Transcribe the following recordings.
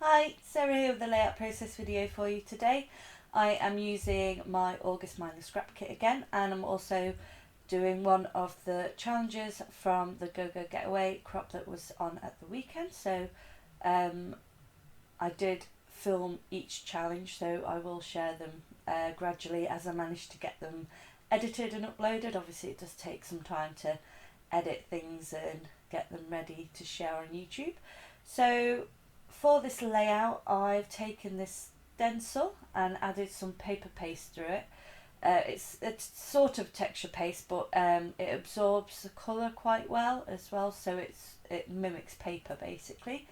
Hi, Sarah here with the layout process video for you today. I am using my August Mind the Scrap kit again, and I'm also doing one of the challenges from the GoGo Getaway crop that was on at the weekend. So I did film each challenge, so I will share them gradually as I manage to get them edited and uploaded. Obviously it does take some time to edit things and get them ready to share on YouTube. So for this layout, I've taken this stencil and added some paper paste through it. It's sort of texture paste, but it absorbs the colour quite well as well, so it mimics paper basically.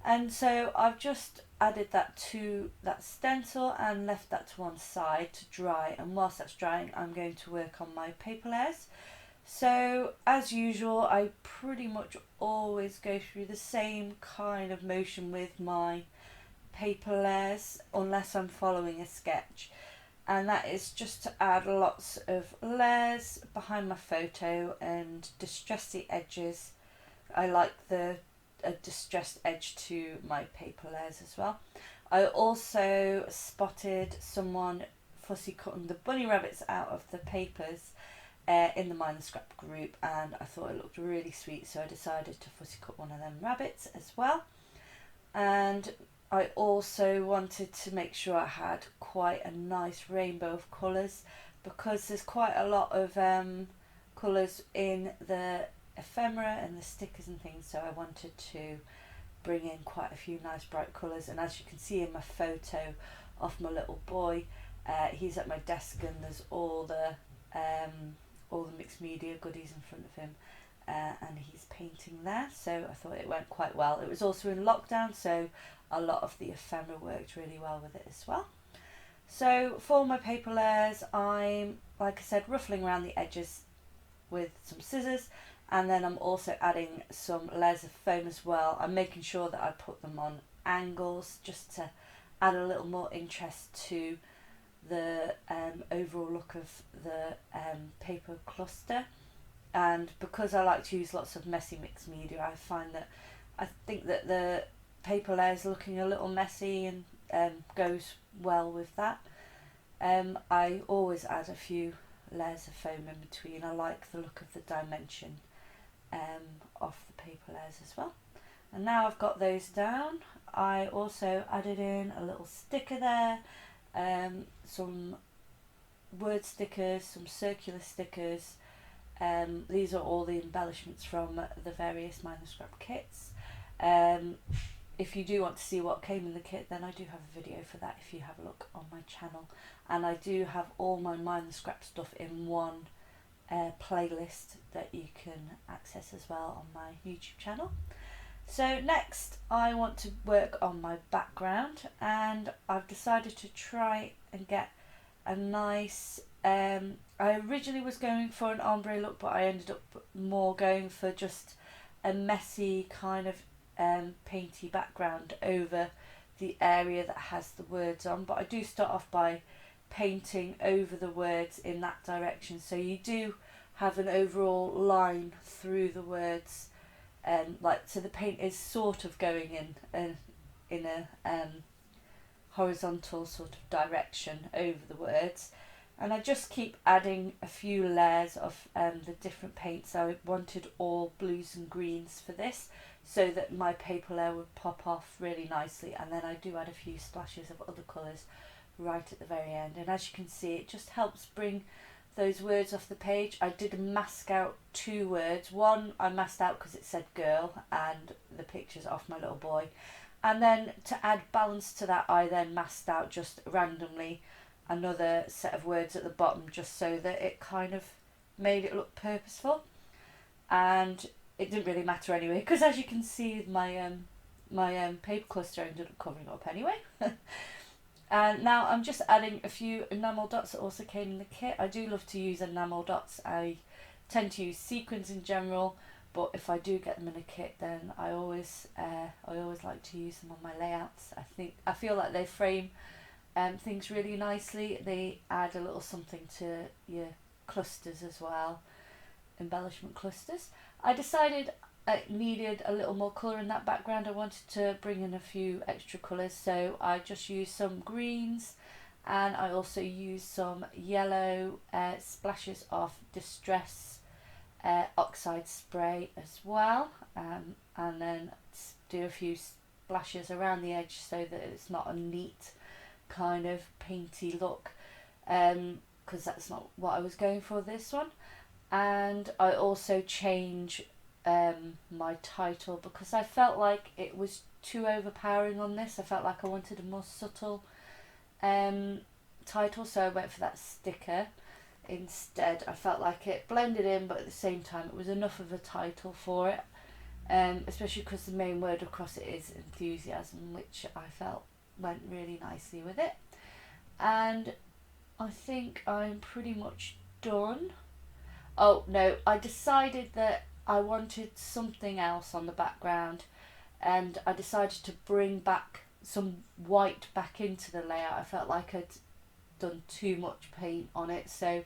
And so I've just added that to that stencil and left that to one side to dry, and whilst that's drying I'm going to work on my paper layers. So as usual, I pretty much always go through the same kind of motion with my paper layers unless I'm following a sketch, and that is just to add lots of layers behind my photo and distress the edges. I like a distressed edge to my paper layers as well. I also spotted someone fussy cutting the bunny rabbits out of the papers in the Mind the Scrap group, and I thought it looked really sweet, so I decided to fussy cut one of them rabbits as well. And I also wanted to make sure I had quite a nice rainbow of colours, because there's quite a lot of colours in the ephemera and the stickers and things, so I wanted to bring in quite a few nice bright colours. And as you can see in my photo of my little boy, he's at my desk and there's all the mixed media goodies in front of him, and he's painting there, so I thought it went quite well. It was also in lockdown, so a lot of the ephemera worked really well with it as well. So for my paper layers, I'm, like I said, ruffling around the edges with some scissors, and then I'm also adding some layers of foam as well. I'm making sure that I put them on angles just to add a little more interest to the overall look of the paper cluster. And because I like to use lots of messy mixed media, I think that the paper layers looking a little messy and goes well with that. I always add a few layers of foam in between. I like the look of the dimension of the paper layers as well. And now I've got those down, I also added in a little sticker there, some word stickers, some circular stickers. These are all the embellishments from the various Mind the Scrap kits. If you do want to see what came in the kit, then I do have a video for that if you have a look on my channel. And I do have all my Mind the Scrap stuff in one playlist that you can access as well on my YouTube channel. So next I want to work on my background, and I've decided to try and get a nice, I originally was going for an ombre look, but I ended up more going for just a messy kind of painty background over the area that has the words on. But I do start off by painting over the words in that direction, so you do have an overall line through the words. So the paint is sort of going in a horizontal sort of direction over the words, and I just keep adding a few layers of the different paints. I wanted all blues and greens for this, so that my paper layer would pop off really nicely, and then I do add a few splashes of other colours right at the very end. And as you can see, it just helps bring those words off the page. I did mask out two words. One I masked out because it said girl and the picture's off my little boy, and then to add balance to that I then masked out just randomly another set of words at the bottom, just so that it kind of made it look purposeful. And it didn't really matter anyway, because as you can see my paper cluster ended up covering up anyway. And now I'm just adding a few enamel dots that also came in the kit. I do love to use enamel dots. I tend to use sequins in general, but if I do get them in a kit, then I always like to use them on my layouts. I feel like they frame things really nicely. They add a little something to your clusters as well, embellishment clusters. I decided I needed a little more colour in that background. I wanted to bring in a few extra colours, so I just used some greens, and I also used some yellow splashes of Distress oxide spray as well, and then do a few splashes around the edge so that it's not a neat kind of painty look, because that's not what I was going for this one. And I also change my title because I felt like it was too overpowering on this. I felt like I wanted a more subtle title, so I went for that sticker instead. I felt like it blended in, but at the same time it was enough of a title for it, especially because the main word across it is enthusiasm, which I felt went really nicely with it. And I think I'm pretty much done. Oh no, I decided that I wanted something else on the background, and I decided to bring back some white back into the layout. I felt like I'd done too much paint on it, so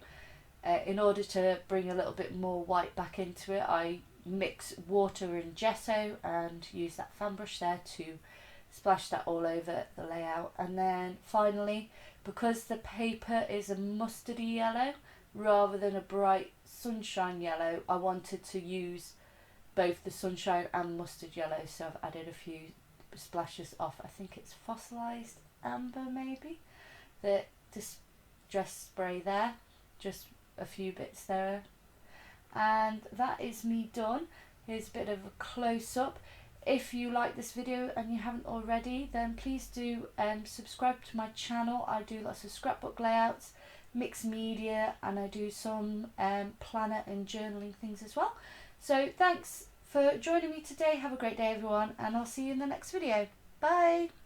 in order to bring a little bit more white back into it, I mix water and gesso and use that fan brush there to splash that all over the layout. And then finally, because the paper is a mustardy yellow rather than a bright sunshine yellow, I wanted to use both the sunshine and mustard yellow, so I've added a few splashes of, I think it's fossilized amber maybe, the Distress spray there, just a few bits there. And that is me done. Here's a bit of a close-up. If you like this video and you haven't already, then please do subscribe to my channel. I do lots of scrapbook layouts, mixed media, and I do some planner and journaling things as well. So thanks for joining me today. Have a great day everyone, and I'll see you in the next video. Bye!